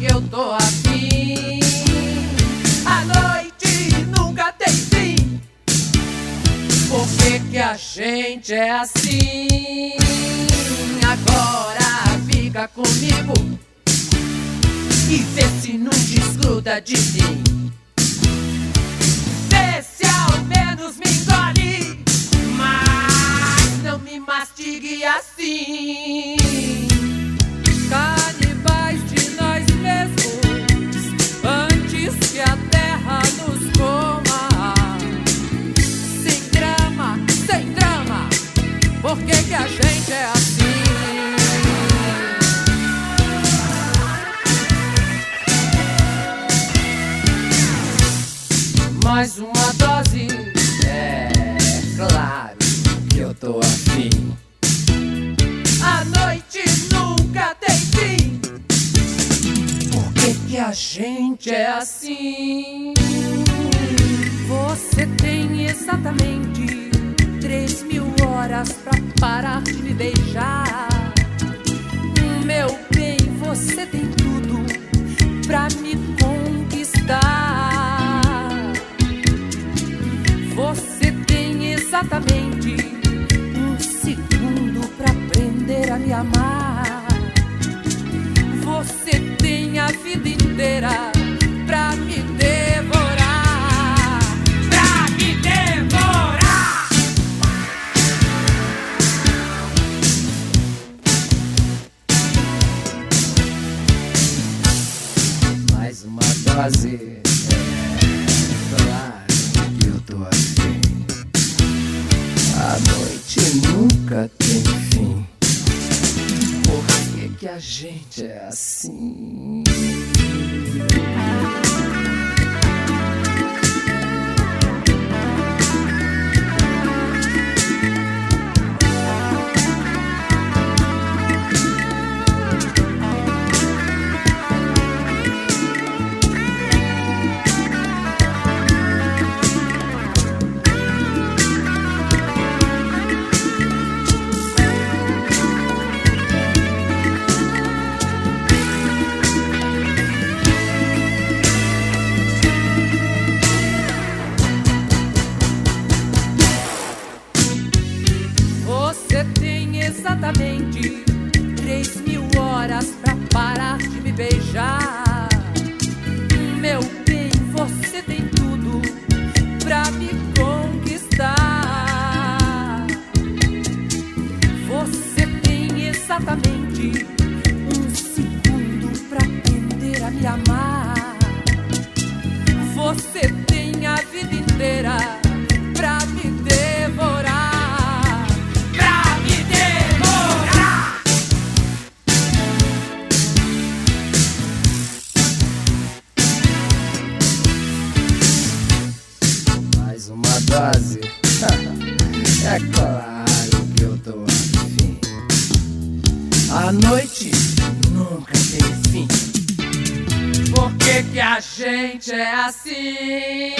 que eu tô afim. A noite nunca tem fim. Por que a gente é assim? Agora fica comigo e vê se não desgruda de mim. Vê se ao menos me engole, mas não me mastigue assim. Canibais de nós mesmos, antes que a terra nos coma. Sem drama, por que a gente é assim? Mais uma dose, é claro que eu tô afim. A noite nunca tem fim. Por que a gente é assim? Você tem exatamente 3.000 horas pra parar de me beijar. Meu bem, você tem tudo pra me conquistar. Você tem exatamente 1 segundo pra aprender a me amar. Você tem a vida inteira pra me devorar. Pra me devorar. Mais uma dose, claro que eu tô afim. A noite nunca tem fim. Por que a gente é assim? Você tem exatamente 3.000 horas pra parar de me beijar. Meu bem, você tem tudo pra me conquistar. Você tem exatamente 1 segundo pra aprender a me amar. Você tem a vida inteira pra me devorar. Mais uma dose, é claro que eu tô afim. A noite nunca tem fim. Por que a gente é assim?